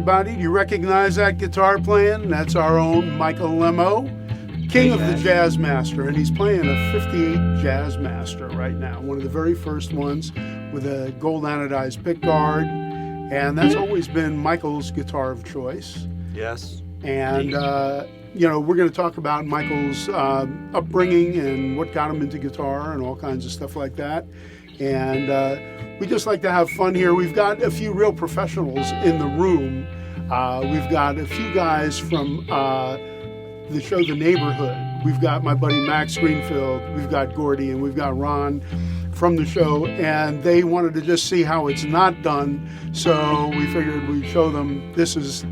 everybody. Do you recognize that guitar playing? That's our own Michael Lemmo, king of the Jazz Master, and he's playing a 58 Jazz Master right now, one of the very first ones with a gold anodized pickguard, and that's always been Michael's guitar of choice. Yes. And, we're going to talk about Michael's upbringing and what got him into guitar and all kinds of stuff like that. And we just like to have fun here. We've got a few real professionals in the room. We've got a few guys from the show The Neighborhood. We've got my buddy Max Greenfield, we've got Gordy, and we've got Ron from the show, and they wanted to just see how it's not done, so we figured we'd show them this is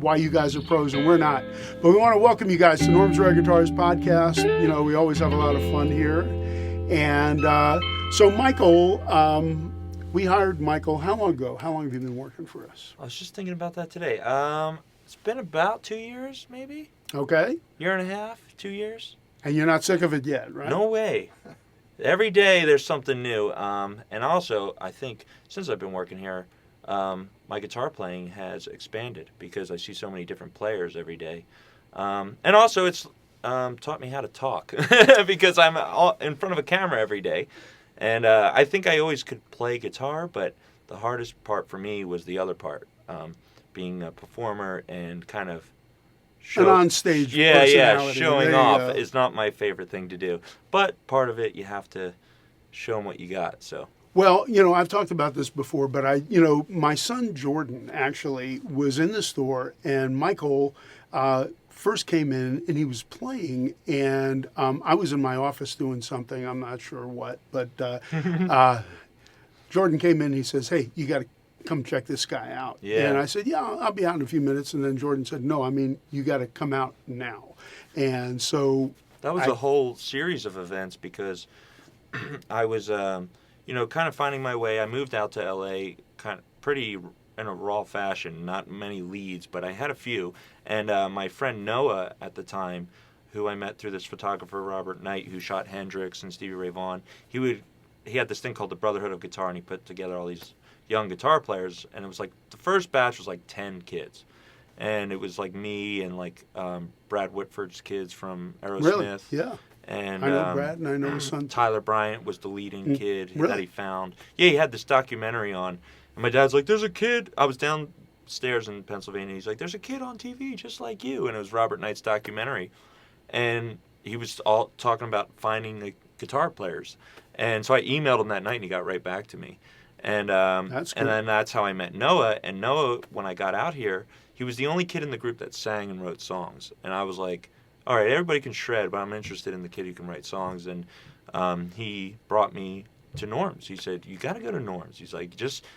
why you guys are pros and we're not. But we want to welcome you guys to Norm's Rare Guitars podcast. You know, we always have a lot of fun here. And so Michael, we hired Michael how long ago? How long have you been working for us? I was just thinking about that today. It's been about 2 years, maybe? Okay. Year and a half, 2 years. And you're not sick of it yet, right? No way. Every day there's something new. And also, I think, since I've been working here, my guitar playing has expanded because I see so many different players every day. And also, it's taught me how to talk because I'm in front of a camera every day. And I think I always could play guitar, but the hardest part for me was the other part, being a performer and kind of an on-stage personality. Showing off is not my favorite thing to do. But part of it, you have to show them what you got, so... Well, I've talked about this before, but my son Jordan actually was in the store, and Michael first came in, and he was playing, and I was in my office doing something, I'm not sure what, but Jordan came in, and he says, hey, you got to come check this guy out. Yeah. And I said, yeah, I'll be out in a few minutes, and then Jordan said, no, I mean, you got to come out now. And so... That was a whole series of events because I was... kind of finding my way. I moved out to L.A. kind of pretty in a raw fashion, not many leads, but I had a few. And my friend Noah at the time, who I met through this photographer, Robert Knight, who shot Hendrix and Stevie Ray Vaughan, he had this thing called the Brotherhood of Guitar, and he put together all these young guitar players. And it was like, the first batch was like 10 kids. And it was like me and like Brad Whitford's kids from Aerosmith. Really? Yeah. And I know Brad, and I know his son. Tyler Bryant was the leading kid really? that he found. Yeah, he had this documentary on. And my dad's like, there's a kid. I was downstairs in Pennsylvania. He's like, there's a kid on TV just like you. And it was Robert Knight's documentary. And he was all talking about finding the guitar players. And so I emailed him that night, and he got right back to me. And that's cool. And then that's how I met Noah. And Noah, when I got out here, he was the only kid in the group that sang and wrote songs. And I was like, all right, everybody can shred, but I'm interested in the kid who can write songs. And he brought me to Norm's. He said, you got to go to Norm's. He's like,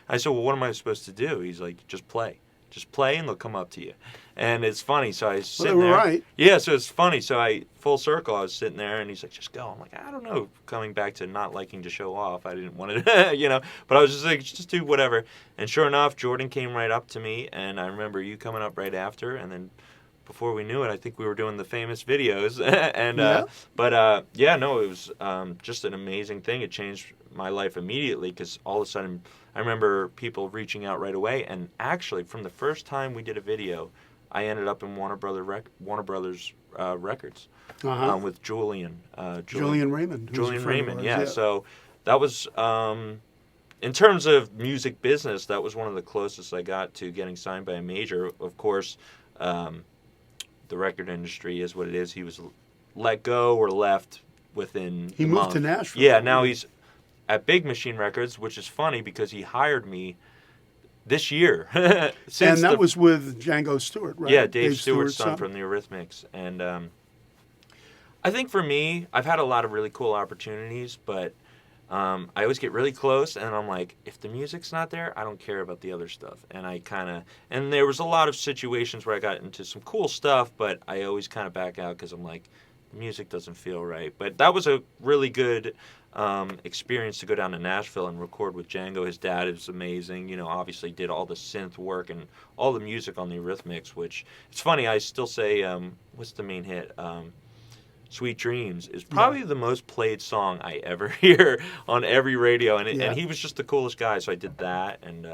I said, well, what am I supposed to do? He's like, just play. Just play and they'll come up to you. And it's funny. So I was sitting there. Right. Yeah, so it's funny. So full circle, I was sitting there and he's like, just go. I'm like, I don't know. Coming back to not liking to show off. I didn't want to, but I was just like, just do whatever. And sure enough, Jordan came right up to me. And I remember you coming up right after. And then before we knew it, I think we were doing the famous videos. And it was just an amazing thing. It changed my life immediately because all of a sudden I remember people reaching out right away. And actually, from the first time we did a video, I ended up in Warner Brothers Records with Julian Raymond. Julian Raymond, yeah. So that was, in terms of music business, that was one of the closest I got to getting signed by a major. Of course, the record industry is what it is. He was let go or left within He a moved month. to Nashville. Yeah, now he's at Big Machine Records, which is funny because he hired me this year. And that was with Django Stewart, right? Yeah, Dave Stewart's son from the Eurythmics. And I think for me, I've had a lot of really cool opportunities, but I always get really close, and I'm like, if the music's not there, I don't care about the other stuff. And there was a lot of situations where I got into some cool stuff, but I always kind of back out because I'm like, the music doesn't feel right. But that was a really good experience to go down to Nashville and record with Django. His dad is amazing, obviously did all the synth work and all the music on the Eurythmics, which, it's funny, I still say, what's the main hit? Sweet Dreams is probably the most played song I ever hear on every radio, and he was just the coolest guy, so I did that, and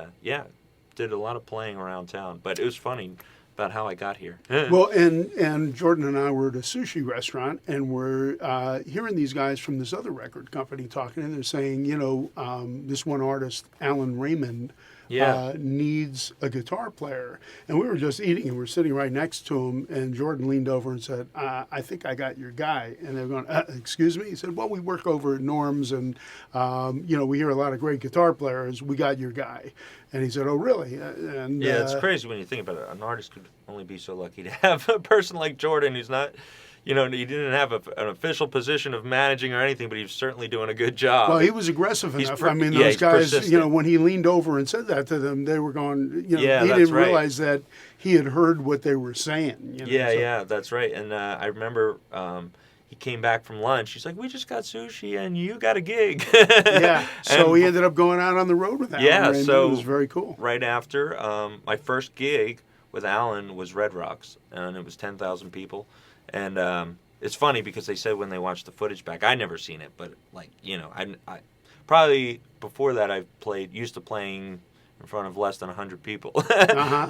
did a lot of playing around town. But it was funny about how I got here. Well, and Jordan and I were at a sushi restaurant, and we're hearing these guys from this other record company talking, and they're saying, this one artist, Alan Raymond, needs a guitar player. And we were just eating, and we're sitting right next to him, and Jordan leaned over and said, I think I got your guy. And they're going, excuse me? He said, well, we work over at Norm's, and, we hear a lot of great guitar players. We got your guy. And he said, oh, really? And yeah, it's crazy when you think about it. An artist could only be so lucky to have a person like Jordan who's not, he didn't have an official position of managing or anything, but he was certainly doing a good job. Well, he was aggressive enough. Those guys, persistent. When he leaned over and said that to them, they were going, he that's didn't right. realize that he had heard what they were saying. That's right. And I remember he came back from lunch. He's like, we just got sushi and you got a gig. Yeah. So he ended up going out on the road with Alan. Yeah, so it was very cool. Right after, my first gig with Alan was Red Rocks, and it was 10,000 people. And it's funny because they said when they watched the footage back, I never seen it, but I probably before that I used to playing in front of less than 100 people.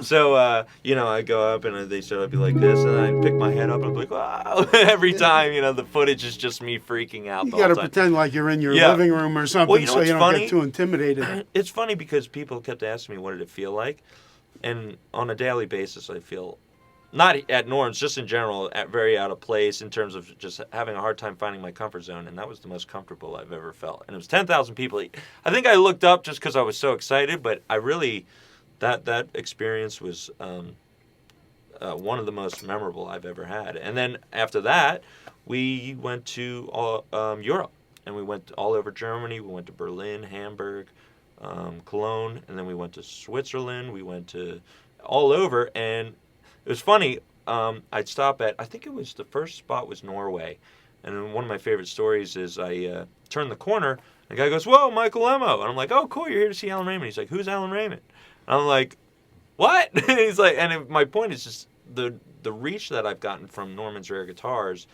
So, I go up and they said I'd be like this, and then I'd pick my head up and I'd be like, wow. Every time, the footage is just me freaking out. You got to pretend like you're in your living room or something so you don't get too intimidated. It's funny because people kept asking me what did it feel like, and on a daily basis I feel, not at Norm's, just in general, very out of place in terms of just having a hard time finding my comfort zone, and that was the most comfortable I've ever felt. And it was 10,000 people. I think I looked up just because I was so excited, but I really, that experience was one of the most memorable I've ever had. And then after that, we went to Europe, and we went all over Germany. We went to Berlin, Hamburg, Cologne, and then we went to Switzerland. We went to all over, and it was funny. I'd stop at, I think it was the first spot was Norway. And one of my favorite stories is I turned the corner, the guy goes, whoa, Michael Lemmo. And I'm like, oh, cool, you're here to see Alan Raymond. He's like, who's Alan Raymond? And I'm like, what? He's like, my point is just the reach that I've gotten from Norman's Rare Guitars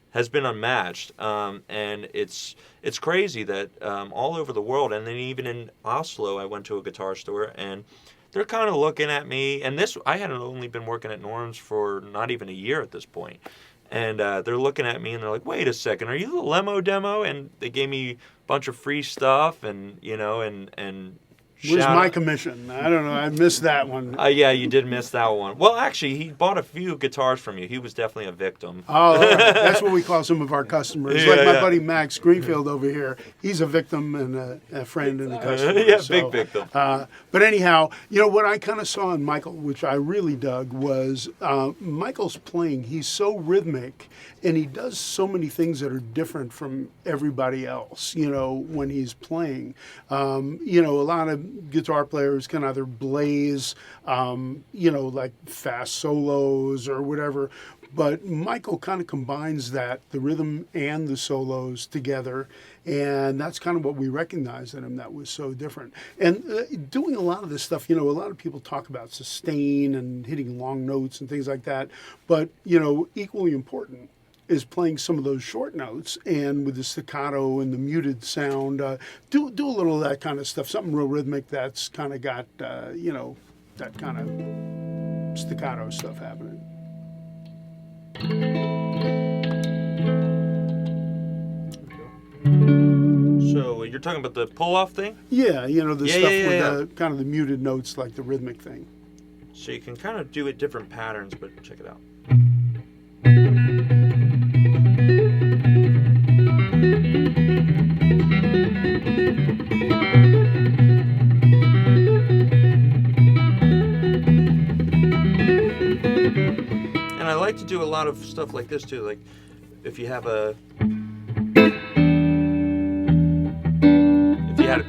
has been unmatched. And it's crazy that all over the world, and then even in Oslo, I went to a guitar store, and they're kind of looking at me, and I hadn't only been working at Norm's for not even a year at this point. And they're looking at me, and they're like, wait a second, are you the Lemmo demo? And they gave me a bunch of free stuff, and, and Where's my commission? I don't know. I missed that one. Yeah, you did miss that one. Well, actually, he bought a few guitars from you. He was definitely a victim. Oh, right. That's what we call some of our customers. My buddy Max Greenfield over here. He's a victim and a friend and a customer. Big victim. But anyhow, what I kind of saw in Michael, which I really dug, was Michael's playing. He's so rhythmic, and he does so many things that are different from everybody else, when he's playing. A lot of guitar players can either blaze, like fast solos or whatever. But Michael kind of combines the rhythm and the solos together. And that's kind of what we recognized in him that was so different. And doing a lot of this stuff, a lot of people talk about sustain and hitting long notes and things like that. But, equally important is playing some of those short notes, and with the staccato and the muted sound, do a little of that kind of stuff, something real rhythmic that's kind of got, that kind of staccato stuff happening. So you're talking about the pull-off thing? Yeah, the stuff with the kind of the muted notes, like the rhythmic thing. So you can kind of do it different patterns, but check it out. And I like to do a lot of stuff like this too, like if you had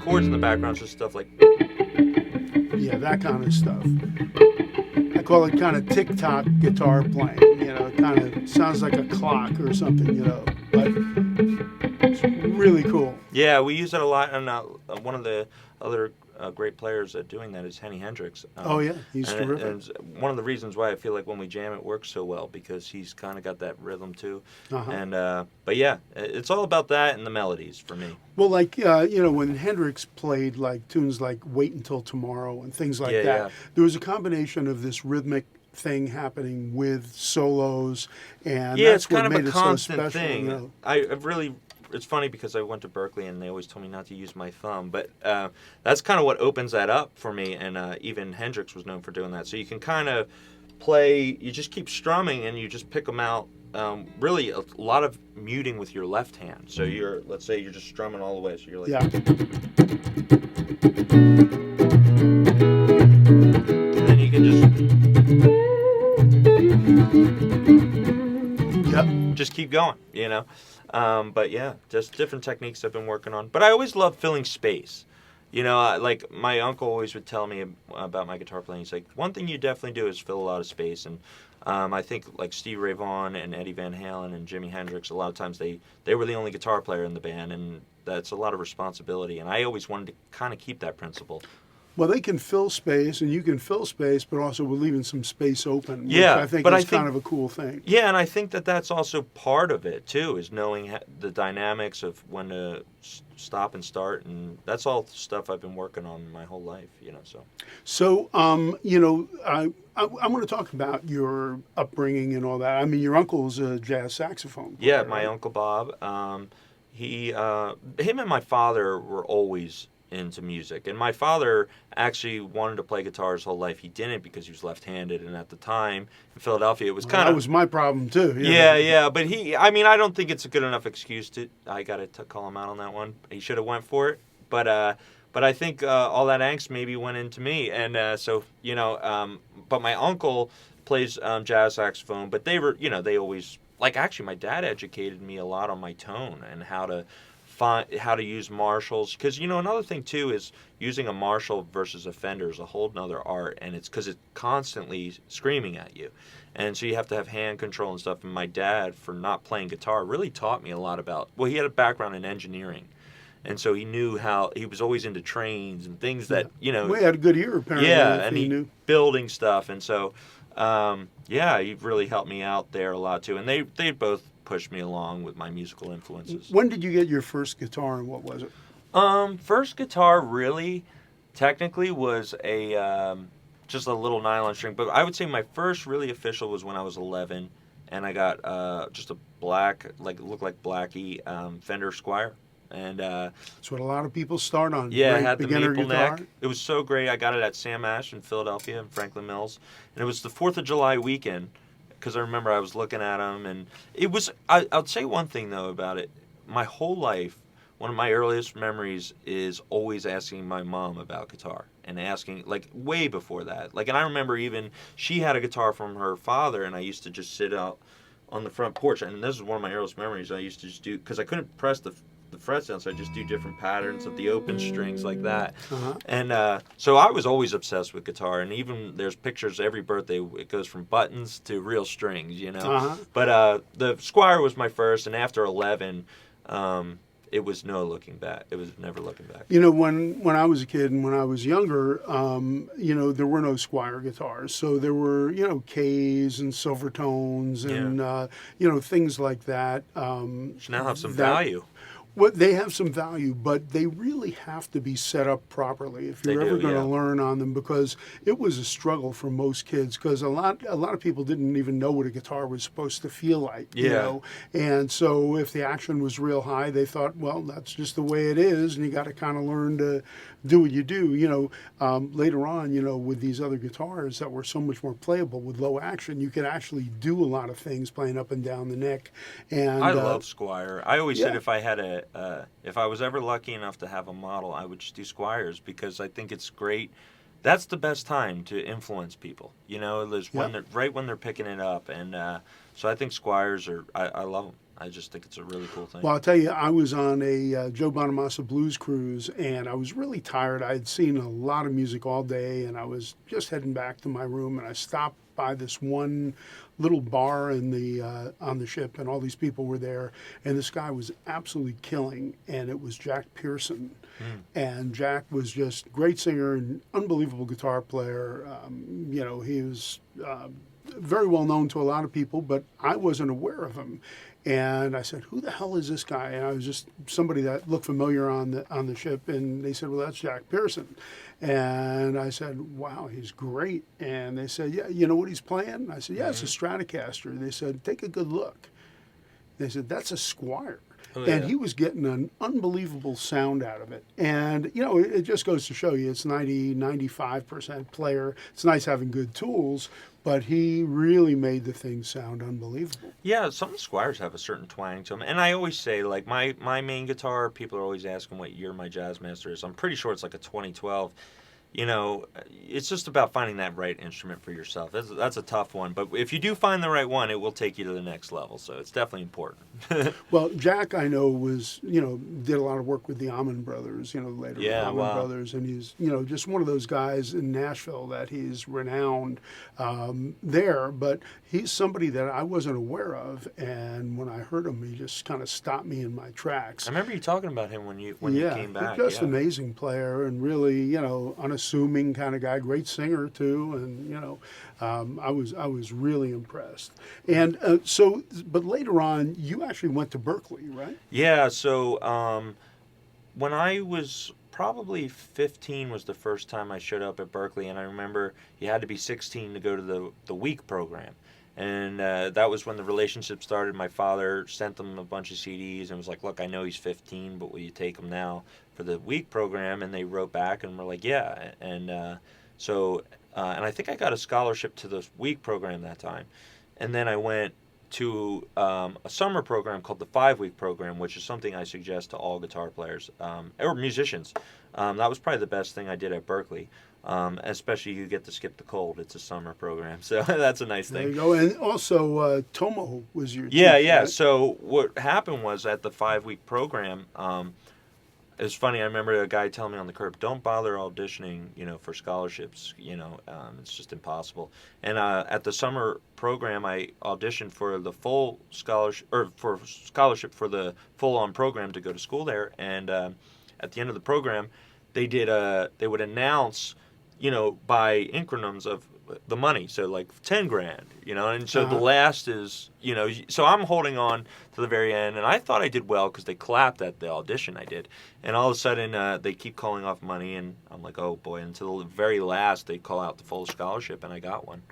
chords in the background, so stuff like that kind of stuff. I call it kind of tick-tock guitar playing. It kind of sounds like a clock or something, but it's really cool. Yeah, we use it a lot, and one of the other great players at doing that is Henny Hendrix. Oh yeah, he's and terrific. and it's one of the reasons why I feel like when we jam, it works so well because he's kind of got that rhythm too. Uh-huh. And but yeah, it's all about that and the melodies for me. Well, like when Hendrix played like tunes like "Wait Until Tomorrow" and things like Yeah, that, yeah. there was a combination of this rhythmic thing happening with solos, and Yeah, that's it's kind what of made a it so constant special. thing. You know? I've really. It's funny because I went to Berkeley and they always told me not to use my thumb, but that's kind of what opens that up for me. And even Hendrix was known for doing that. So you can kind of play. You just keep strumming and you just pick them out. Really, a lot of muting with your left hand. So let's say you're just strumming all the way. So you're like, Yeah. and then you can just keep going. But yeah, just different techniques I've been working on. But I always love filling space. Like my uncle always would tell me about my guitar playing. He's like, one thing you definitely do is fill a lot of space. And I think like Stevie Ray Vaughan and Eddie Van Halen and Jimi Hendrix, a lot of times they were the only guitar player in the band. And that's a lot of responsibility. And I always wanted to kind of keep that principle. Well, they can fill space, and you can fill space, but also we're leaving some space open, which Yeah, I think but is I think- kind of a cool thing. Yeah, and I think that that's also part of it too, is knowing the dynamics of when to stop and start, and that's all stuff I've been working on my whole life. So, I want to talk about your upbringing and all that. I mean, your uncle's a jazz saxophone player, Yeah, my right? uncle Bob, him and my father were always into music, and my father actually wanted to play guitar his whole life. He didn't because he was left-handed, and at the time in Philadelphia, it was Well, kind that of was my problem too. yeah. But I don't think it's a good enough excuse to. I got to call him out on that one. He should have went for it, but I think all that angst maybe went into me, and but my uncle plays jazz saxophone, but they were, they always actually my dad educated me a lot on my tone and how to use Marshalls, because another thing too is using a Marshall versus a Fender is a whole nother art, and it's because it's constantly screaming at you, and so you have to have hand control and stuff. And my dad, for not playing guitar, really taught me a lot about. Well, he had a background in engineering, and so he knew how he was always into trains and things that Well, he had a good ear apparently. yeah, if and he he knew. building stuff, and so he really helped me out there a lot too, and they both pushed me along with my musical influences. When did you get your first guitar, and what was it? First guitar really, technically, was just a little nylon string. But I would say my first really official was when I was 11, and I got just a black, it looked like Blackie Fender Squire, and That's what a lot of people start on. yeah, Great it had the beginner maple guitar. neck. It was so great. I got it at Sam Ash in Philadelphia in Franklin Mills, and it was the 4th of July weekend. Because I remember I was looking at them, and it was. I'll say one thing though about it. My whole life, one of my earliest memories is always asking my mom about guitar, and asking way before that. And I remember even she had a guitar from her father, and I used to just sit out on the front porch, and this is one of my earliest memories. I used to just do, because I couldn't press the frets down, so I just do different patterns of the open strings like that. Uh-huh. And so I was always obsessed with guitar, and even there's pictures every birthday. It goes from buttons to real strings, Uh-huh. But the Squire was my first, and after 11, it was no looking back. It was never looking back. When I was a kid and when I was younger, there were no Squire guitars. So there were, K's and Silvertones and, things like that. Which now have some that- value. Well, they have some value, but they really have to be set up properly if you're They ever do, going to yeah. learn on them, because it was a struggle for most kids, because a lot of people didn't even know what a guitar was supposed to feel like. Yeah. And so if the action was real high, they thought, well, that's just the way it is, and you got to kind of learn to do what you do. Later on, with these other guitars that were so much more playable with low action, you could actually do a lot of things playing up and down the neck. And I love Squire. I always said yeah. if I was ever lucky enough to have a model, I would just do Squires, because I think it's great. That's the best time to influence people. There's when they're picking it up, and so I think Squires I love them. I just think it's a really cool thing. Well, I'll tell you, I was on a Joe Bonamassa blues cruise, and I was really tired. I had seen a lot of music all day, and I was just heading back to my room, and I stopped by this one little bar in the on the ship, and all these people were there, and this guy was absolutely killing, and it was Jack Pearson. And Jack was just great singer and unbelievable guitar player. You know, he was very well known to a lot of people, but I wasn't aware of him. And I said, "Who the hell is this guy?" And I was just somebody that looked familiar on the ship. And they said, "Well, that's Jack Pearson." And I said, "Wow, he's great." And they said, "Yeah, you know what he's playing?" I said, "Yeah, it's a Stratocaster." And they said, "Take a good look." They said, "That's a Squire." Oh, And yeah. he was getting an unbelievable sound out of it. And, you know, it just goes to show you it's 95% player. It's nice having good tools, but he really made the thing sound unbelievable. Yeah, some of the Squires have a certain twang to them. And I always say, like, my main guitar, people are always asking what year my Jazzmaster is. I'm pretty sure it's like a 2012. You know, it's just about finding that right instrument for yourself. That's a tough one. But if you do find the right one, it will take you to the next level. So it's definitely important. Well, Jack, I know, was, you know, did a lot of work with the Allman Brothers, you know, later Yeah, Allman wow. Brothers. And he's, you know, just one of those guys in Nashville that he's renowned there. But he's somebody that I wasn't aware of. And when I heard him, he just kind of stopped me in my tracks. I remember you talking about him when you came back. Just Yeah. amazing player and really, you know, unassuming kind of guy. Great singer too, and you know, I was really impressed. And but later on, you actually went to Berkeley, right? Yeah, so when I was probably 15 was the first time I showed up at Berkeley, and I remember you had to be 16 to go to the week program. And that was when the relationship started. My father sent them a bunch of CDs and was like, "Look, I know he's 15, but will you take him now for the week program?" And they wrote back and were like, "Yeah." And and I think I got a scholarship to the week program that time. And then I went to a summer program called the 5-week program, which is something I suggest to all guitar players or musicians. That was probably the best thing I did at Berkeley. Especially you get to skip the cold. It's a summer program, so that's a nice There thing. you go. And also, Tomo was your Yeah, teacher, yeah. right? So what happened was at the 5-week program, it was funny. I remember a guy telling me on the curb, "Don't bother auditioning, you know, for scholarships. You know, it's just impossible." And at the summer program, I auditioned for the full scholarship for the full-on program to go to school there. And at the end of the program, they would announce, you know, by increments of the money. So like 10 grand, you know, and so the last is, you know, so I'm holding on to the very end, and I thought I did well because they clapped at the audition I did. And all of a sudden they keep calling off money, and I'm like, oh boy, until the very last they call out the full scholarship, and I got one.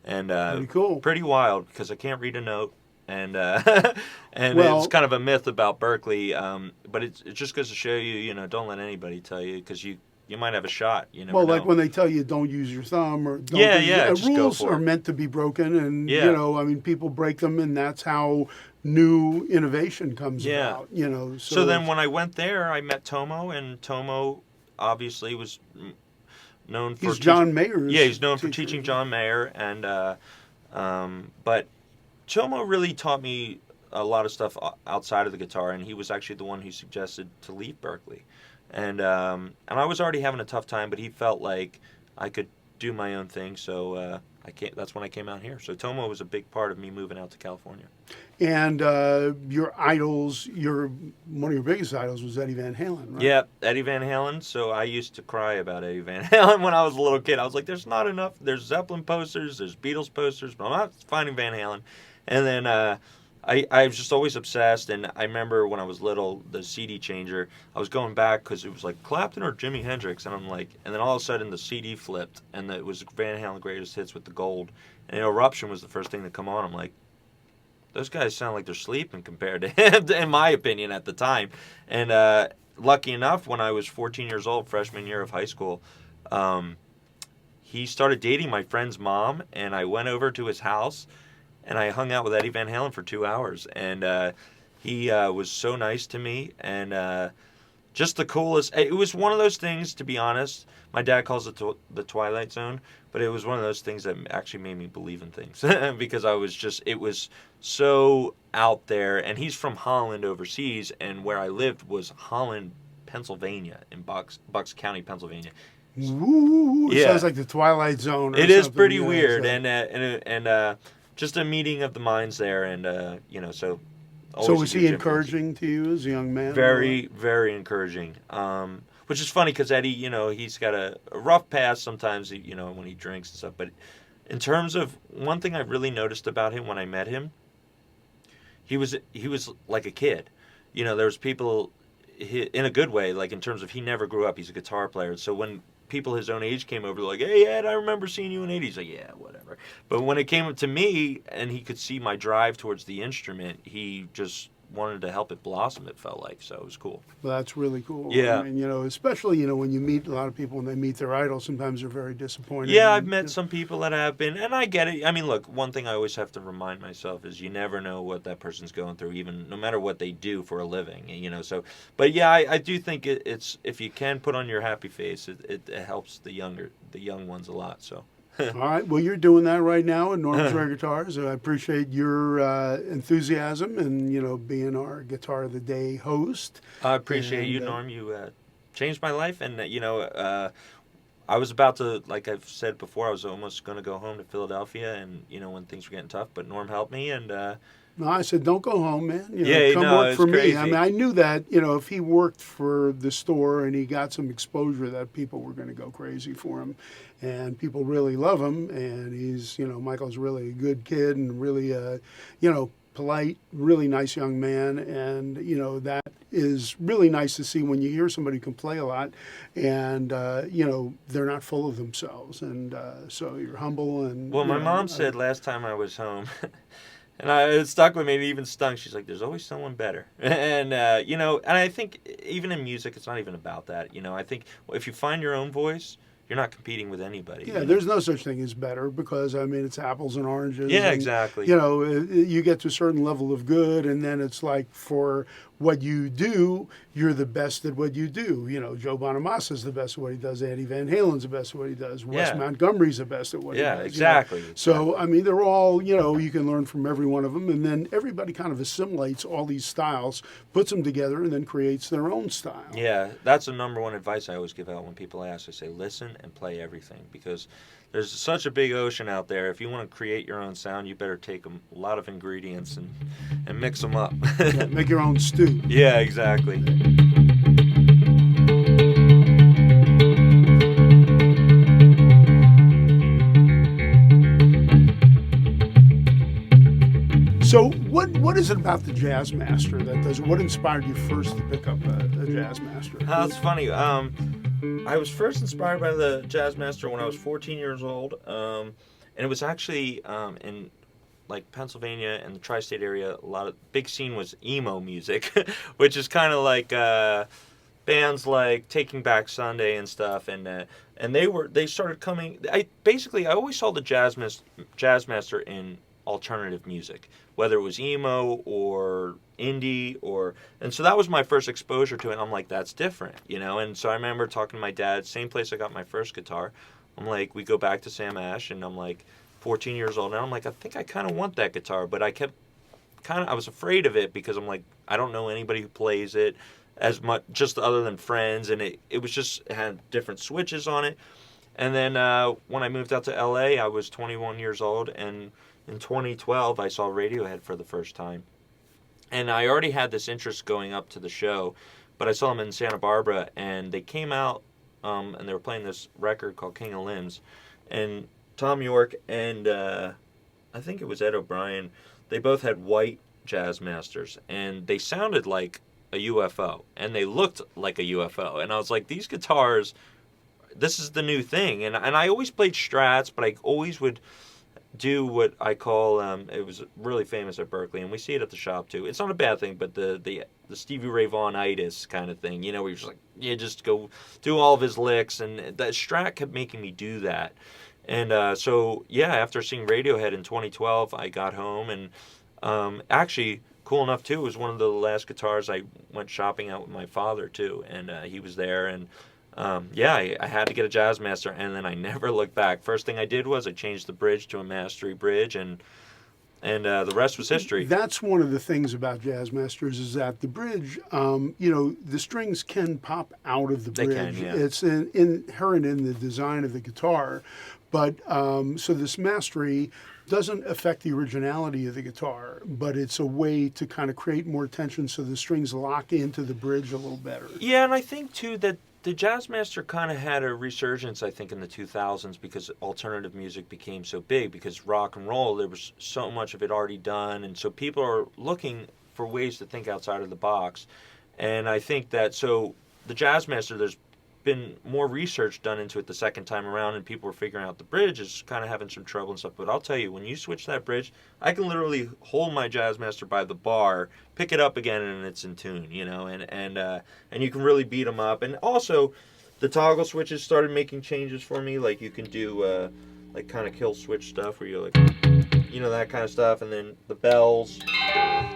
And Pretty cool. pretty wild because I can't read a note. And and Well- it's kind of a myth about Berkeley, but it just goes to show you, you know, don't let anybody tell you because you might have a shot. You never Well, know. like when they tell you don't use your thumb or don't Yeah, do- yeah, just go rules for are it. meant to be broken, and Yeah. you know, I mean, people break them, and that's how new innovation comes Yeah. about. You know, So then when I went there, I met Tomo, and Tomo obviously was known for he's John Mayer's Yeah, he's known for teacher. teaching John Mayer, and but Tomo really taught me a lot of stuff outside of the guitar, and he was actually the one who suggested to leave Berkeley, and I was already having a tough time, but he felt like I could do my own thing, so that's when I came out here. So Tomo was a big part of me moving out to California. And your idols, one of your biggest idols was Eddie Van Halen, right? Yeah, Eddie Van Halen. So I used to cry about Eddie Van Halen when I was a little kid. I was like, there's not enough. There's Zeppelin posters, there's Beatles posters, but I'm not finding Van Halen. And then I was just always obsessed. And I remember when I was little, the CD changer, I was going back because it was like Clapton or Jimi Hendrix. And I'm like, and then all of a sudden the CD flipped, and it was Van Halen Greatest Hits with the gold. And Eruption was the first thing to come on. I'm like, those guys sound like they're sleeping compared to him, in my opinion, at the time. And lucky enough, when I was 14 years old, freshman year of high school, he started dating my friend's mom, and I went over to his house, and I hung out with Eddie Van Halen for 2 hours. And he was so nice to me, and just the coolest. It was one of those things, to be honest. My dad calls it the Twilight Zone, but it was one of those things that actually made me believe in things because it was so out there. And he's from Holland overseas, and where I lived was Holland, Pennsylvania, in Bucks County, Pennsylvania. Woo! It Yeah. sounds like the Twilight Zone. Or It is something, pretty you know, weird, so. and just a meeting of the minds there, and you know, so. So always a was he huge influence. encouraging to you as a young man? Very, very encouraging. Which is funny because Eddie, you know, he's got a rough past sometimes, you know, when he drinks and stuff. But in terms of one thing I really noticed about him when I met him, he was like a kid. You know, there was people in a good way, like in terms of he never grew up. He's a guitar player. So when people his own age came over, like, hey, Ed, I remember seeing you in '80s. He's like, yeah, whatever. But when it came up to me and he could see my drive towards the instrument, he just wanted to help it blossom, it felt like. So it was cool. Well, that's really cool. Yeah. I mean, you know, especially, you know, when you meet a lot of people when they meet their idols, sometimes they're very disappointed. Yeah, I've met some people that have been, and I get it. I mean, look, one thing I always have to remind myself is you never know what that person's going through, even no matter what they do for a living, you know. So, but yeah, I do think it's if you can put on your happy face, it helps the young ones a lot. So. All right. Well, you're doing that right now at Norm's Rare Guitars. I appreciate your enthusiasm and, you know, being our Guitar of the Day host. I appreciate you, Norm. You changed my life, and you know, I was about to, like I've said before, I was almost going to go home to Philadelphia, and you know, when things were getting tough, but Norm helped me, and No, I said, don't go home, man. You know, Yeah, come no, work it's for me. crazy. I mean, I knew that, you know, if he worked for the store and he got some exposure, that people were going to go crazy for him. And people really love him. And he's, you know, Michael's really a good kid and really, you know, polite, really nice young man. And, you know, that is really nice to see when you hear somebody who can play a lot and, you know, they're not full of themselves. And so you're humble. And well, my you know, mom said last time I was home. And it stuck with me. It even stung. She's like, "There's always someone better," and you know. And I think even in music, it's not even about that. You know, I think if you find your own voice, you're not competing with anybody. Yeah, there's no such thing as better because, I mean, it's apples and oranges. Yeah, and, exactly. You know, you get to a certain level of good, and then it's like for what you do, you're the best at what you do. You know, Joe Bonamassa's the best at what he does. Eddie Van Halen's the best at what he does. Wes Yeah. Montgomery's the best at what he does. Yeah, you know. exactly. So, I mean, they're all, you know, you can learn from every one of them, and then everybody kind of assimilates all these styles, puts them together, and then creates their own style. Yeah, that's the number one advice I always give out when people ask. I say, listen and play everything because there's such a big ocean out there. If you want to create your own sound, you better take a lot of ingredients and mix them up. Yeah, make your own stew. Yeah, exactly. So what is it about the Jazz Master that does? What inspired you first to pick up a Jazz Master? That's funny. I was first inspired by the Jazz Master when I was 14 years old, and it was actually in like Pennsylvania and the tri-state area. A lot of big scene was emo music, which is kind of like bands like Taking Back Sunday and stuff, and they started coming. I always saw the Jazz Master in alternative music, whether it was emo or indie and so that was my first exposure to it. I'm like, that's different, you know. And so I remember talking to my dad, same place I got my first guitar. I'm like, we go back to Sam Ash, and I'm like 14 years old now. I'm like, I think I kind of want that guitar, but I was afraid of it because I'm like, I don't know anybody who plays it as much, just other than friends, and it had different switches on it. And then when I moved out to LA, I was 21 years old, and in 2012, I saw Radiohead for the first time. And I already had this interest going up to the show, but I saw them in Santa Barbara, and they came out, and they were playing this record called King of Limbs. And Tom York and I think it was Ed O'Brien, they both had white Jazz Masters, and they sounded like a UFO, and they looked like a UFO. And I was like, these guitars, this is the new thing. And I always played Strats, but I always would do what I call it was really famous at Berkeley, and we see it at the shop too. It's not a bad thing, but the Stevie Ray Vaughan-itis kind of thing, you know, where you're just like, you just go do all of his licks, and that Strat kept making me do that. And so yeah, after seeing Radiohead in 2012, I got home, and actually cool enough too, it was one of the last guitars I went shopping out with my father too, and he was there, and yeah, I had to get a Jazz Master, and then I never looked back. First thing I did was I changed the bridge to a Mastery bridge, and And the rest was history. That's one of the things about Jazzmasters is that the bridge, the strings can pop out of the They bridge. can, yeah. It's inherent in the design of the guitar, but so this mastery doesn't affect the originality of the guitar, but it's a way to kind of create more tension so the strings lock into the bridge a little better. Yeah, and I think too that the Jazzmaster kind of had a resurgence, I think, in the 2000s because alternative music became so big. Because rock and roll, there was so much of it already done, and so people are looking for ways to think outside of the box. And I think that so the Jazzmaster, there's been more research done into it the second time around, and people were figuring out the bridge is kind of having some trouble and stuff. But I'll tell you, when you switch that bridge, I can literally hold my Jazzmaster by the bar, pick it up again, and it's in tune, and you can really beat them up. And also, the toggle switches started making changes for me. Like you can do like kind of kill switch stuff where you're like, that kind of stuff, and then the bells.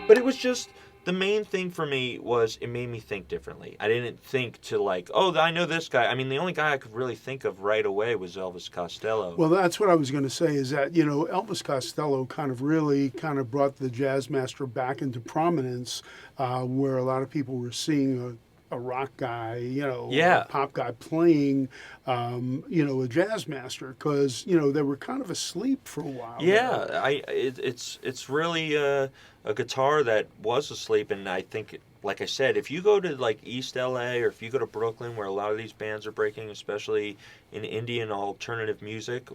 But it was just. The main thing for me was it made me think differently. I didn't think to like, oh, I know this guy. I mean, the only guy I could really think of right away was Elvis Costello. Well, that's what I was going to say is that, Elvis Costello kind of brought the Jazzmaster back into prominence where a lot of people were seeing a rock guy, a pop guy playing, a jazz master because, they were kind of asleep for a while. Yeah, it's really a guitar that was asleep, and I think, like I said, if you go to like East LA or if you go to Brooklyn where a lot of these bands are breaking, especially in indie and alternative music,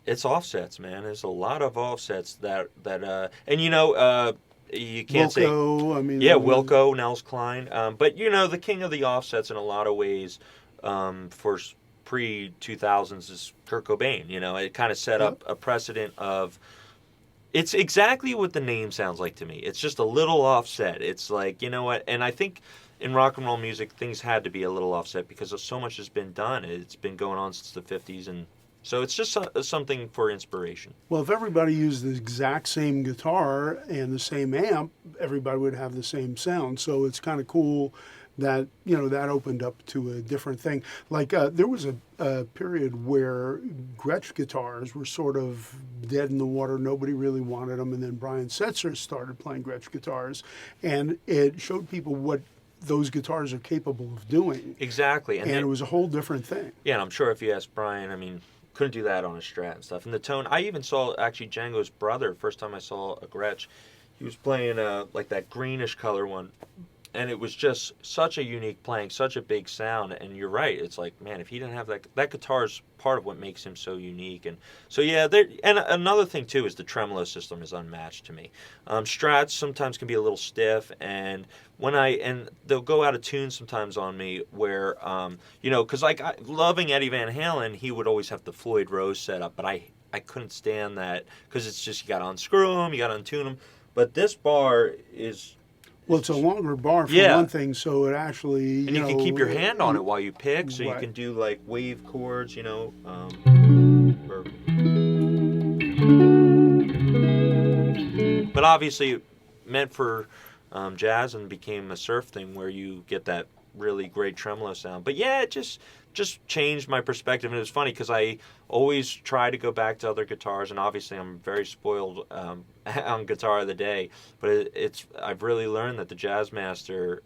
it's offsets, man. There's a lot of offsets you can't Wilco, say... Wilco, Nels Cline. But, the king of the offsets in a lot of ways for pre-2000s is Kurt Cobain. It kind of set up a precedent of... It's exactly what the name sounds like to me. It's just a little offset. It's like, you know what? And I think in rock and roll music, things had to be a little offset because so much has been done. It's been going on since the 50s, and so it's just something for inspiration. Well, if everybody used the exact same guitar and the same amp, everybody would have the same sound. So it's kind of cool that, that opened up to a different thing. Like there was a period where Gretsch guitars were sort of dead in the water. Nobody really wanted them. And then Brian Setzer started playing Gretsch guitars. And it showed people what those guitars are capable of doing. Exactly. And it was a whole different thing. Yeah, and I'm sure if you asked Brian, couldn't do that on a Strat and stuff. And the tone, I even saw actually Django's brother, first time I saw a Gretsch, he was playing like that greenish color one. And it was just such a unique playing, such a big sound. And you're right. It's like, man, if he didn't have that guitar is part of what makes him so unique. And so, yeah, and another thing, too, is the tremolo system is unmatched to me. Strats sometimes can be a little stiff. And they'll go out of tune sometimes on me where, because loving Eddie Van Halen, he would always have the Floyd Rose setup. But I couldn't stand that because it's just you got to unscrew them, you got to untune them. But this bar is... Well, it's a longer bar for one thing, so it actually... And you can keep your hand on it while you pick, so you can do, like, wave chords, But obviously, meant for jazz and became a surf thing where you get that really great tremolo sound. But, yeah, it just changed my perspective. And it was funny because I always try to go back to other guitars, and obviously I'm very spoiled on Guitar of the Day. But I've really learned that the Jazzmaster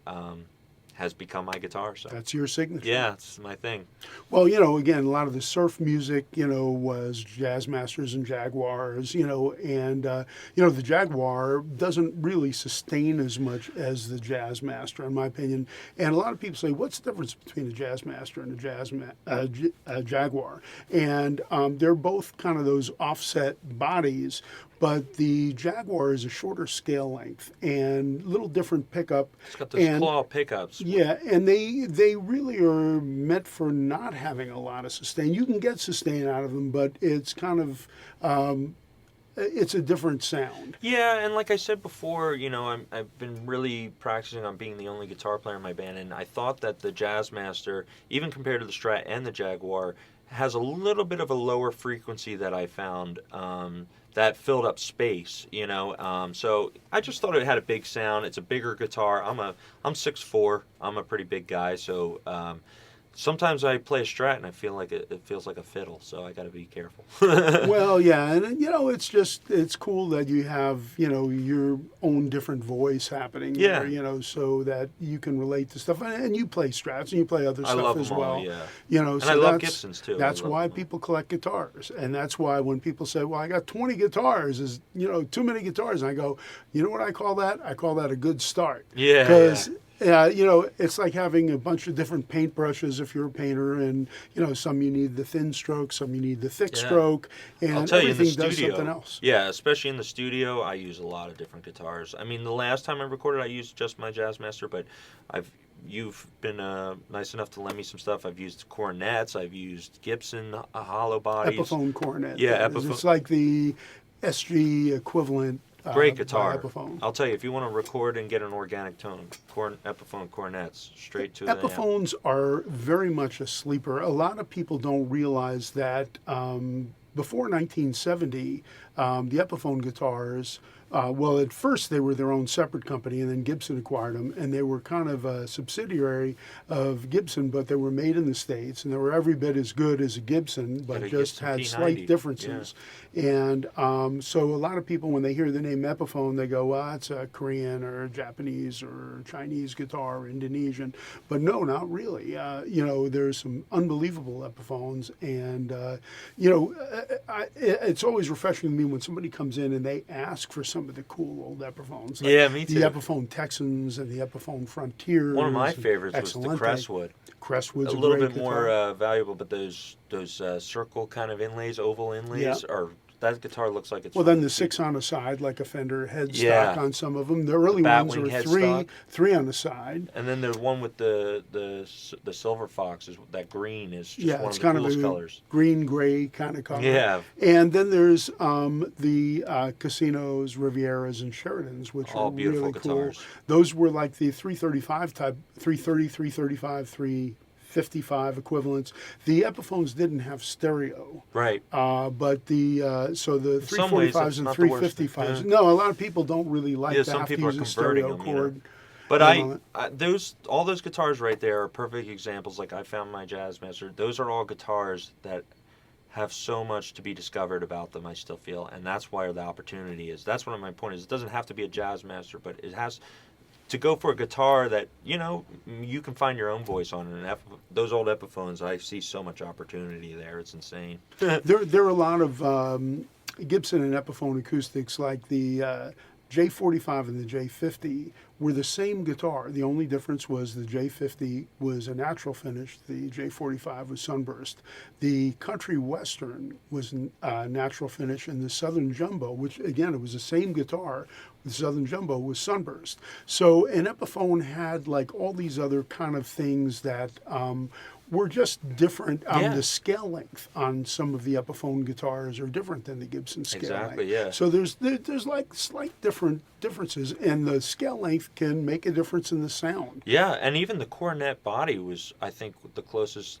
has become my guitar. So that's your signature. Yeah, it's my thing. Well, again, a lot of the surf music, was Jazzmasters and Jaguars, and the Jaguar doesn't really sustain as much as the Jazzmaster, in my opinion. And a lot of people say, what's the difference between a Jazzmaster and a Jaguar? And they're both kind of those offset bodies, but the Jaguar is a shorter scale length and a little different pickup. It's got those claw pickups. Yeah, and they really are meant for not having a lot of sustain. You can get sustain out of them, but it's kind of it's a different sound. Yeah, and like I said before, I've been really practicing on being the only guitar player in my band, and I thought that the Jazzmaster, even compared to the Strat and the Jaguar, has a little bit of a lower frequency that I found that filled up space, So I just thought it had a big sound. It's a bigger guitar. I'm 6'4". I'm a pretty big guy, so sometimes I play a Strat and I feel like it feels like a fiddle, so I got to be careful. Well, yeah, and it's cool that you have your own different voice happening Yeah. there, so that you can relate to stuff, and you play Strats and you play other I stuff love as them all, well. yeah. So And I love that's, Gibsons, too. I That's love why them. people collect guitars, and that's why when people say, "Well, I got 20 guitars," is too many guitars, and I go, you know what I call that? I call that a good start. Yeah, Because it's like having a bunch of different paintbrushes if you're a painter, and some you need the thin stroke, some you need the thick Yeah. stroke, and I'll tell you, in the everything does studio, something else. yeah, especially in the studio, I use a lot of different guitars. I mean, the last time I recorded, I used just my Jazzmaster, but you've been nice enough to lend me some stuff. I've used cornets, I've used Gibson hollow bodies. Epiphone cornet. Yeah, that is. Epiphone. It's like the SG equivalent. Great by guitar. Epiphone. I'll tell you, if you want to record and get an organic tone, Epiphone cornets straight to the amp. Epiphones are very much a sleeper. A lot of people don't realize that before 1970, the Epiphone guitars, well, at first they were their own separate company, and then Gibson acquired them, and they were kind of a subsidiary of Gibson, but they were made in the States, and they were every bit as good as a Gibson, but a just Gibson had P90, slight differences. And so a lot of people, when they hear the name Epiphone, they go, well, it's a Korean or Japanese or Chinese guitar or Indonesian. But no, not really. There's some unbelievable Epiphones, and, it's always refreshing to me when somebody comes in and they ask for some of the cool old Epiphones. Like Yeah, me too. The Epiphone Texans and the Epiphone Frontiers. One of my and favorites was the Excelente. Crestwood. Crestwood's A little great bit guitar. more valuable, but those circle kind of inlays, oval inlays, are that guitar looks like it's. Well, then the 6 on the side, like a Fender headstock Yeah. on some of them. The early ones Batwing are headstock. three on the side. And then the one with the silver fox is that green is just one It's of the kind of coolest a colors. green gray kind of color. Yeah. And then there's the Casinos, Rivieras, and Sheridans, which All are beautiful really guitars. cool. Those were like the 335 type, 330, 335, 355 equivalents. The Epiphones didn't have stereo. Right. But the so the some ways, 345s it's and not the worst thing. 355s. Yeah. No, a lot of people don't really like Yeah, to some have to people are use a converting stereo them, chord. But and all that. all those guitars right there are perfect examples. Like I found my Jazzmaster. Those are all guitars that have so much to be discovered about them. I still feel, and that's where the opportunity is. That's one of my point is. It doesn't have to be a Jazzmaster, but it has to go for a guitar that you can find your own voice on. And those old Epiphones, I see so much opportunity there. It's insane. There are a lot of Gibson and Epiphone acoustics, like the J45 and the J50 were the same guitar. The only difference was the J50 was a natural finish, the J45 was sunburst. The Country Western was natural finish, and the Southern Jumbo, which again, it was the same guitar, the Southern Jumbo was sunburst. So an Epiphone had like all these other kind of things that were just different. The scale length on some of the Epiphone guitars are different than the Gibson scale Exactly, length. yeah. So there's like slight differences, and the scale length can make a difference in the sound. Yeah, and even the cornet body was, I think, the closest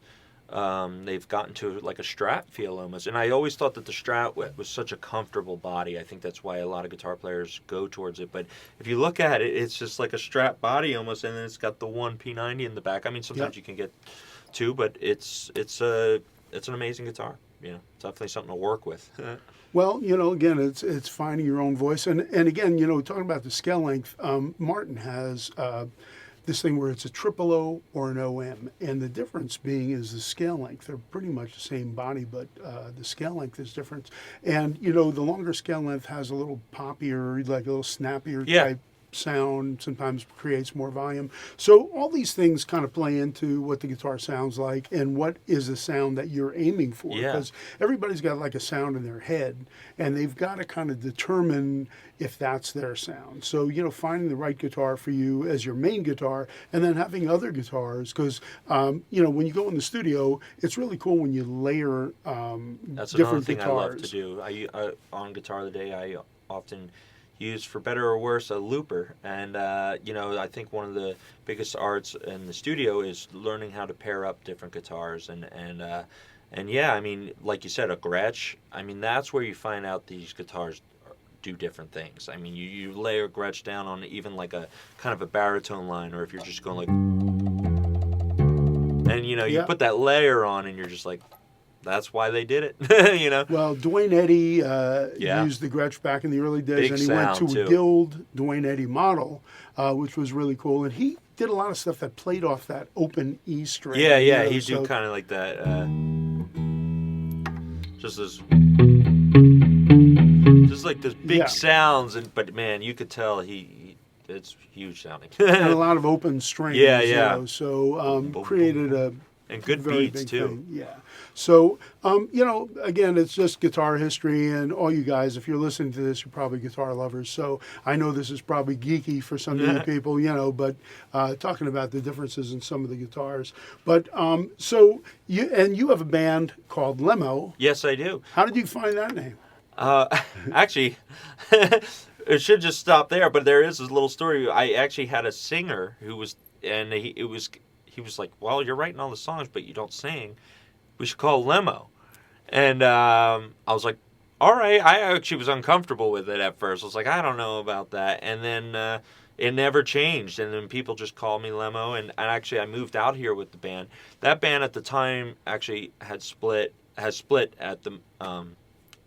they've gotten to like a Strat feel almost. And I always thought that the Strat was such a comfortable body. I think that's why a lot of guitar players go towards it. But if you look at it, it's just like a Strat body almost, and then it's got the one P90 in the back. I mean, sometimes you can get two, but it's an amazing guitar. It's definitely something to work with. Well, again, it's finding your own voice, and again, talking about the scale length, Martin has this thing where it's a triple O or an OM, and the difference being is the scale length. They're pretty much the same body, but the scale length is different. And the longer scale length has a little poppier, like a little snappier type sound, sometimes creates more volume. So all these things kind of play into what the guitar sounds like and what is the sound that you're aiming for. Because everybody's got like a sound in their head, and they've got to kind of determine if that's their sound. So, finding the right guitar for you as your main guitar, and then having other guitars, because, when you go in the studio, it's really cool when you layer That's different another thing guitars. I love to do. I on Guitar of the Day, I often use, for better or worse, a looper. And, I think one of the biggest arts in the studio is learning how to pair up different guitars. And yeah, I mean, like you said, a Gretsch, I mean, that's where you find out these guitars do different things. I mean, you layer a Gretsch down on even like a kind of a baritone line, or if you're just going like... and you Yeah. put that layer on, and you're just like, that's why they did it. Well, Dwayne Eddy Yeah. used the Gretsch back in the early days, Big and he went sound, to a too. Guild Dwayne Eddy model, which was really cool. And he did a lot of stuff that played off that open E string. Yeah, you know, he'd so- do kind of like that. Just like those big Yeah. sounds, but man, you could tell it's huge sounding. and a lot of open strings. Yeah, you yeah. know, so Boom, created a and good very beats big too. thing. Yeah. So, again, it's just guitar history, and all you guys, if you're listening to this, you're probably guitar lovers. So I know this is probably geeky for some of you people, but talking about the differences in some of the guitars. But so you have a band called Lemmo. Yes, I do. How did you find that name? Actually, it should just stop there. But there is a little story. I actually had a singer who was, and he was like, "Well, you're writing all the songs, but you don't sing. We should call Lemmo." And I was like, "All right." I actually was uncomfortable with it at first. I was like, "I don't know about that." And then it never changed. And then people just called me Lemmo. And actually, I moved out here with the band. That band at the time actually has split at the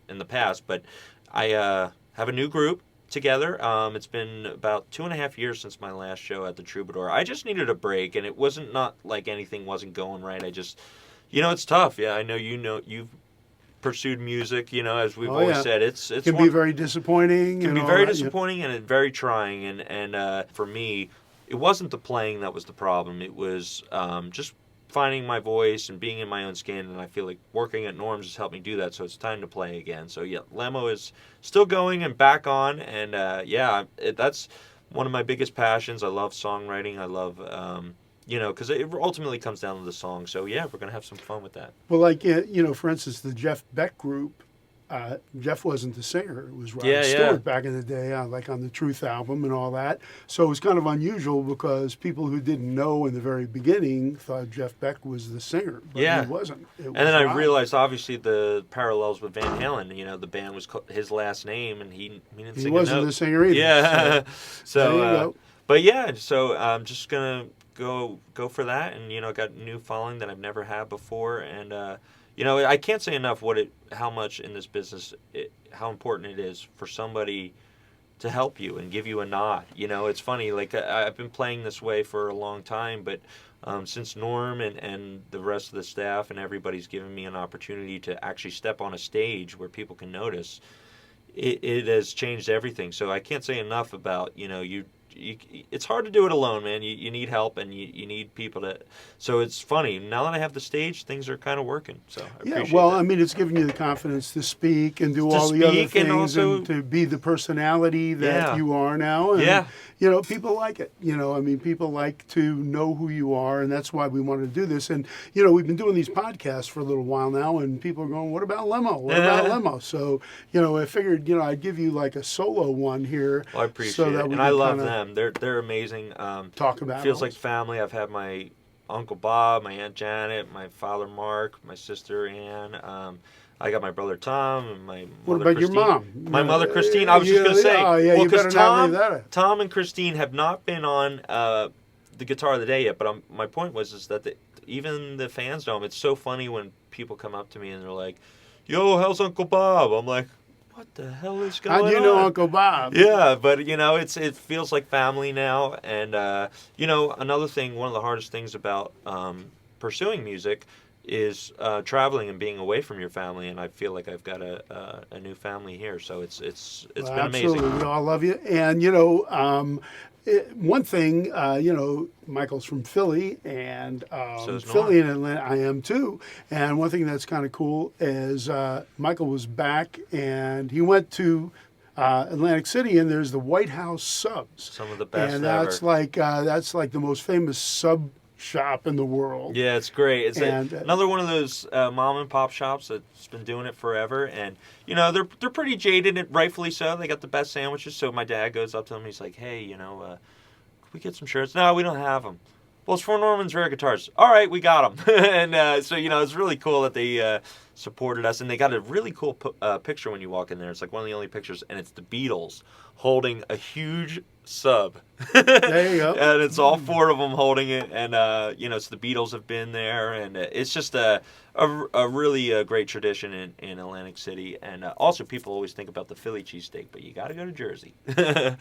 in the past, but I have a new group together. It's been about 2.5 years since my last show at the Troubadour. I just needed a break, and it wasn't not like anything wasn't going right. I just, it's tough. Yeah, I know you've pursued music. As we've always said, it can be very disappointing. Can be and very all that, disappointing and very trying. And for me, it wasn't the playing that was the problem. It was just finding my voice and being in my own skin, and I feel like working at Norm's has helped me do that, so it's time to play again. So yeah, Lemmo is still going and back on, and that's one of my biggest passions. I love songwriting. I love, because it ultimately comes down to the song. So yeah, we're going to have some fun with that. Well, like, for instance, the Jeff Beck group, Jeff wasn't the singer. It was Rod Stewart back in the day, like on the Truth album and all that. So it was kind of unusual because people who didn't know in the very beginning thought Jeff Beck was the singer. But he wasn't. And then I realized, obviously, the parallels with Van Halen. The band was his last name, and he didn't sing a note. He wasn't the singer either. Yeah. So there you go. But yeah, so I'm just going to go for that. And, got a new following that I've never had before. And, I can't say enough how much in this business, how important it is for somebody to help you and give you a nod. It's funny, like I've been playing this way for a long time, but since Norm and the rest of the staff and everybody's given me an opportunity to actually step on a stage where people can notice, it has changed everything. So I can't say enough about, it's hard to do it alone, man. You need help, and you need people to. So it's funny. Now that I have the stage, things are kind of working. So I appreciate that. I mean, it's giving you the confidence to speak and do all the other things, and also to be the personality that you are now. And, people like it. People like to know who you are, and that's why we wanted to do this. And we've been doing these podcasts for a little while now, and people are going, "What about Lemmo? What about Lemmo?" So I figured I'd give you like a solo one here. Well, I appreciate it, and I love them. They're amazing. Talk about feels like family. I've had my Uncle Bob, my Aunt Janet, my father Mark, my sister Ann. I got my brother Tom and my mother What about Christine. your mom? My mother Christine. I was just going to say, because Tom and Christine have not been on the Guitar of the Day yet. But my point was that even the fans know them. It's so funny when people come up to me and they're like, "Yo, how's Uncle Bob?" I'm like, what the hell is going on? How do you know Uncle Bob? Yeah, but it feels like family now. And another thing, one of the hardest things about pursuing music is traveling and being away from your family. And I feel like I've got a new family here, so it's been amazing. Absolutely, we all love you. And one thing, Michael's from Philly, and Philly and Atlanta, I am too. And one thing that's kind of cool is Michael was back, and he went to Atlantic City, and there's the White House Subs. Some of the best and ever. That's like the most famous sub shop in the world. Yeah, it's great. It's another one of those mom and pop shops that's been doing it forever, and they're pretty jaded, and rightfully so. They got the best sandwiches. So my dad goes up to them. He's like, "Hey, can we get some shirts?" "No, we don't have them." "Well, it's for Norman's Rare Guitars." "All right, we got them." And so it's really cool that they supported us, and they got a really cool picture when you walk in there. It's like one of the only pictures, and it's the Beatles holding a huge sub. There you go. And it's all four of them holding it, and so the Beatles have been there, and it's just a really great tradition in Atlantic City. And also, people always think about the Philly cheesesteak, but you got to go to Jersey.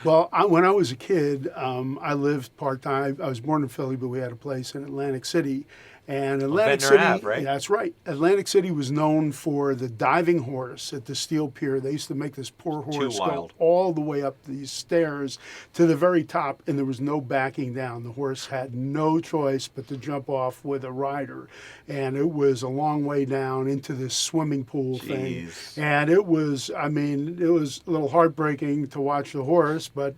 Well, when I was a kid, I lived part-time. I was born in Philly, but we had a place in Atlantic City. And Atlantic Ventnor City, Ave, right? That's right. Atlantic City was known for the diving horse at the Steel Pier. They used to make this poor horse go all the way up these stairs to the very top, and there was no backing down. The horse had no choice but to jump off with a rider, and it was a long way down into this swimming pool thing. And it was, it was a little heartbreaking to watch the horse, but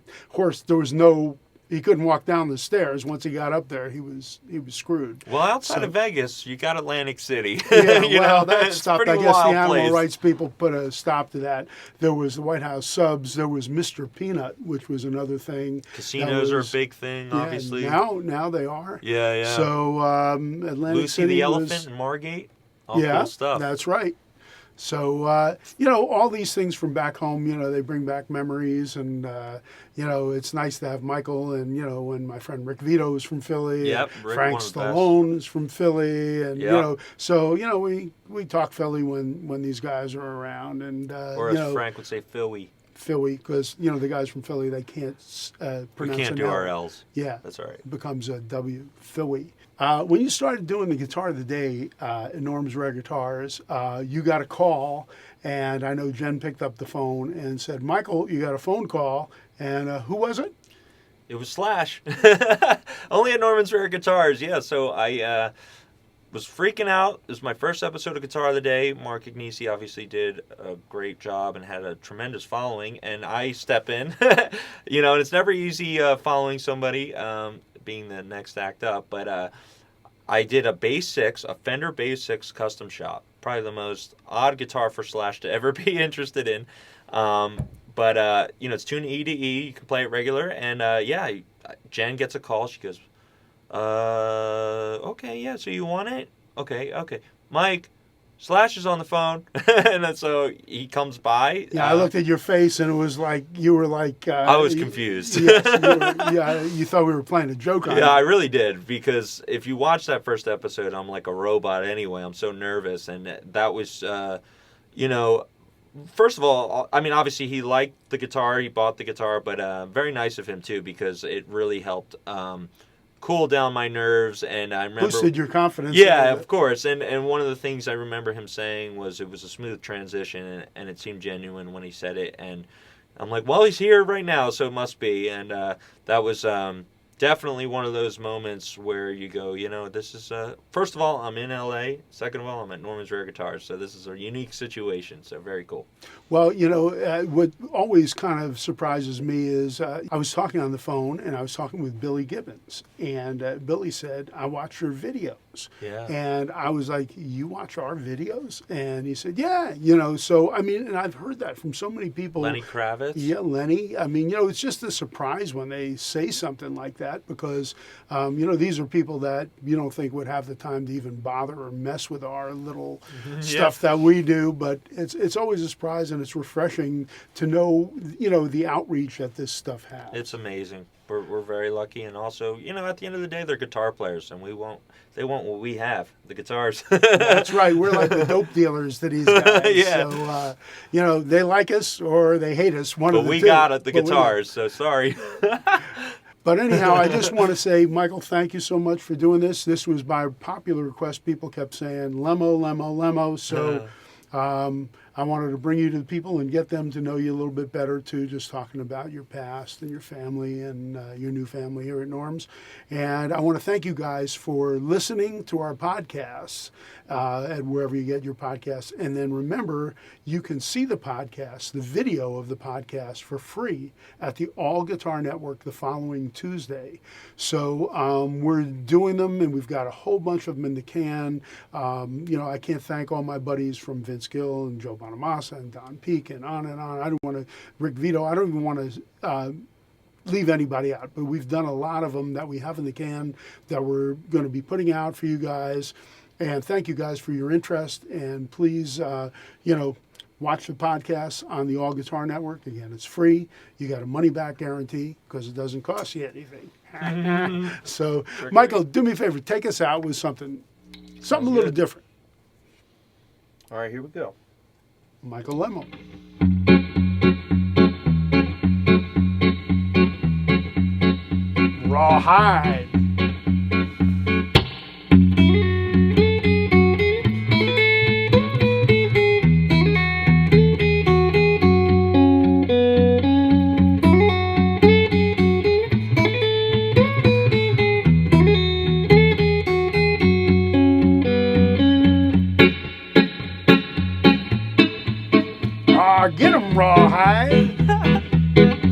there was no. He couldn't walk down the stairs. Once he got up there, he was screwed. Well, outside of Vegas, you got Atlantic City. Yeah, that stopped. I guess the animal place. rights people put a stop to that. There was the White House subs. There was Mr. Peanut, which was another thing. Casinos are a big thing, obviously. Now they are. Yeah. So Atlantic Lucy City the Elephant and Margate. All cool stuff. That's right. So, all these things from back home, they bring back memories. And, it's nice to have Michael and, and my friend Rick Vito is from Philly. Yep, Rick, Frank Stallone is from Philly. And, so, we talk Philly when these guys are around. And, or as Frank would say, Philly. Philly, because, the guys from Philly, they can't pronounce We can't do our L's. Yeah. That's all right. It becomes a W, Philly. When you started doing the Guitar of the Day at Norm's Rare Guitars, you got a call, and I know Jen picked up the phone and said, Michael, you got a phone call, and who was it? It was Slash. Only at Norman's Rare Guitars, yeah. So I was freaking out. It was my first episode of Guitar of the Day. Mark Agnesi obviously did a great job and had a tremendous following, and I step in. And it's never easy following somebody, being the next act up, but I did a Fender Bass 6 custom shop. Probably the most odd guitar for Slash to ever be interested in. But it's tuned E to E. You can play it regular. And Jen gets a call. She goes, okay, yeah, so you want it? Okay. Mike, Slash is on the phone. And then so he comes by. Yeah, I looked at your face and it was like, you were like... I was confused. Yes, you thought we were playing a joke on it. Yeah, I really did, because if you watch that first episode, I'm like a robot anyway. I'm so nervous. And that was, first of all, obviously he liked the guitar. He bought the guitar, but very nice of him too, because it really helped cool down my nerves. And I remember boosted your confidence. Yeah, of course. And one of the things I remember him saying was it was a smooth transition, and it seemed genuine when he said it. And I'm like, well, he's here right now, so it must be. And that was definitely one of those moments where you go, this is, first of all, I'm in LA. Second of all, I'm at Norman's Rare Guitars. So this is a unique situation. So very cool. Well, what always kind of surprises me is I was talking on the phone and I was talking with Billy Gibbons. And Billy said, I watch your videos. Yeah. And I was like, you watch our videos? And he said, yeah. So, and I've heard that from so many people. Lenny Kravitz. Yeah, Lenny. It's just a surprise when they say something like that, because, these are people that you don't think would have the time to even bother or mess with our little stuff that we do. But it's always a surprise, and it's refreshing to know, the outreach that this stuff has. It's amazing. We're very lucky, and also, at the end of the day, they're guitar players, and they want what we have, the guitars. That's right. We're like the dope dealers to these guys. Yeah. So, they like us or they hate us. But we got it, the guitars, so sorry. But anyhow, I just want to say, Michael, thank you so much for doing this. This was by popular request. People kept saying, Lemmo, Lemmo, Lemmo. So I wanted to bring you to the people and get them to know you a little bit better, too, just talking about your past and your family and your new family here at Norm's. And I want to thank you guys for listening to our podcasts at wherever you get your podcasts. And then remember, you can see the podcast, the video of the podcast, for free at the All Guitar Network the following Tuesday. So we're doing them, and we've got a whole bunch of them in the can. I can't thank all my buddies from Vince Gill and Joe Bonamassa and Don Peake and on and on. I don't want to, Rick Vito, I don't even want to leave anybody out, but we've done a lot of them that we have in the can that we're going to be putting out for you guys. And thank you guys for your interest. And please, Watch the podcast on the All Guitar Network. Again, it's free. You got a money-back guarantee because it doesn't cost you anything. So, Michael, do me a favor. Take us out with something a little different. All right, here we go. Michael Lemmo. Rawhide. Get 'em, Rawhide.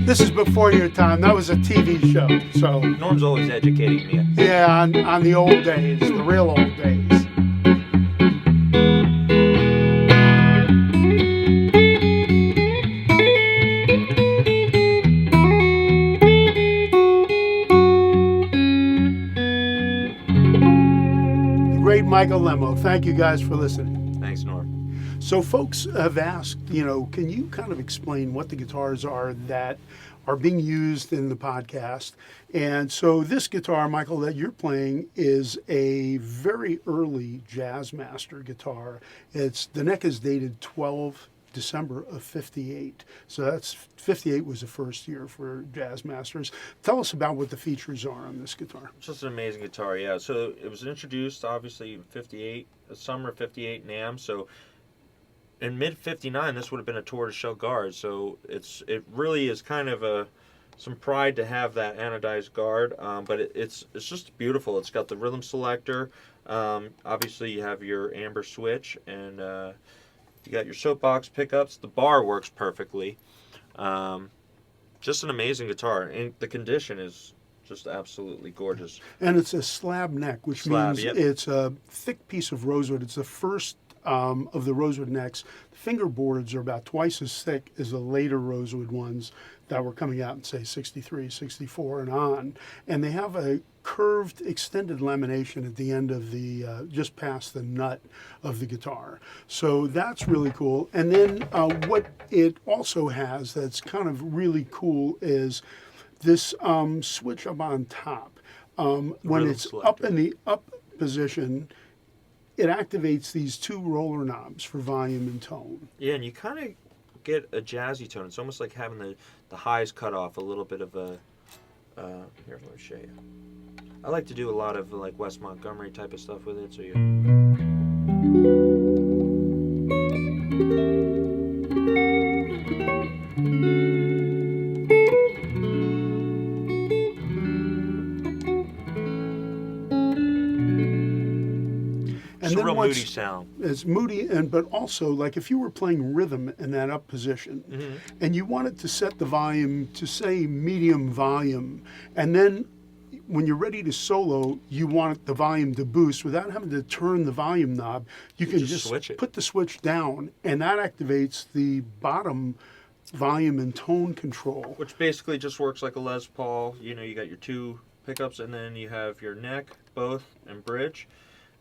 This is before your time. That was a TV show. So Norm's always educating me. yeah, on the old days, the real old days. The great Michael Lemmo. Thank you guys for listening. Thanks, Norm. So folks have asked, can you kind of explain what the guitars are that are being used in the podcast? And so this guitar, Michael, that you're playing is a very early Jazzmaster guitar. The neck is dated 12 December of 58. So that's 58 was the first year for Jazzmasters. Tell us about what the features are on this guitar. It's just an amazing guitar, yeah. So it was introduced obviously in 58, summer of 58 NAMM. So in mid '59, this would have been a tortoiseshell guard, so it really is kind of some pride to have that anodized guard. But it's just beautiful. It's got the rhythm selector. Obviously, you have your amber switch, and you got your soapbox pickups. The bar works perfectly. Just an amazing guitar, and the condition is just absolutely gorgeous. And it's a slab neck, which means it's a thick piece of rosewood. It's the first of the rosewood necks. The fingerboards are about twice as thick as the later rosewood ones that were coming out in, say, 63, 64 and on. And they have a curved extended lamination at the end of the, just past the nut of the guitar. So that's really cool. And then what it also has that's kind of really cool is this switch up on top. When it's up in the up position, it activates these two roller knobs for volume and tone. Yeah, and you kind of get a jazzy tone. It's almost like having the highs cut off, a little bit of a... here, let me show you. I like to do a lot of like Wes Montgomery type of stuff with it, so you... It's a real moody sound. It's moody, but also, like if you were playing rhythm in that up position, and you wanted to set the volume to, say, medium volume, and then when you're ready to solo, you want the volume to boost without having to turn the volume knob, you can just switch it. Put the switch down, and that activates the bottom volume and tone control. Which basically just works like a Les Paul. You know, you got your two pickups, and then you have your neck, both, and bridge.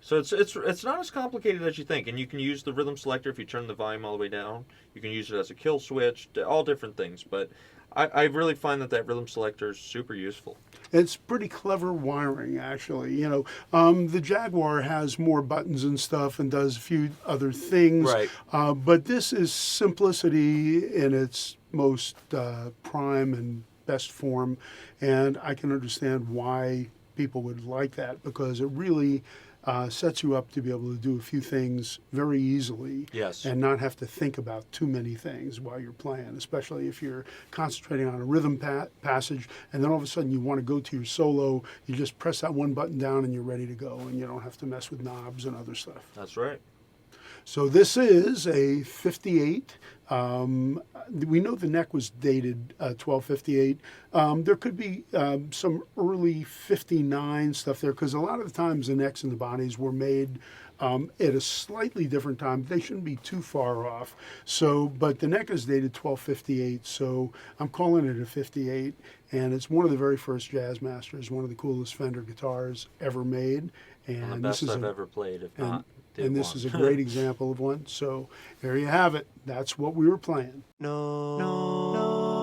So it's not as complicated as you think, and you can use the rhythm selector if you turn the volume all the way down. You can use it as a kill switch, all different things. But I really find that rhythm selector is super useful. It's pretty clever wiring, actually. You know, the Jaguar has more buttons and stuff and does a few other things. Right. But this is simplicity in its most prime and best form, and I can understand why people would like that, because it really sets you up to be able to do a few things very easily. Yes. And not have to think about too many things while you're playing, especially if you're concentrating on a rhythm passage, and then all of a sudden you want to go to your solo, you just press that one button down and you're ready to go, and you don't have to mess with knobs and other stuff. That's right. So this is a 58. We know the neck was dated 1258. There could be some early 59 stuff there, because a lot of the times the necks and the bodies were made at a slightly different time. They shouldn't be too far off. So, but the neck is dated 1258, so I'm calling it a 58. And it's one of the very first Jazzmasters, one of the coolest Fender guitars ever made. And One of the best I've ever played, if not did and this one. is a great example of one. So there you have it. That's what we were playing. No.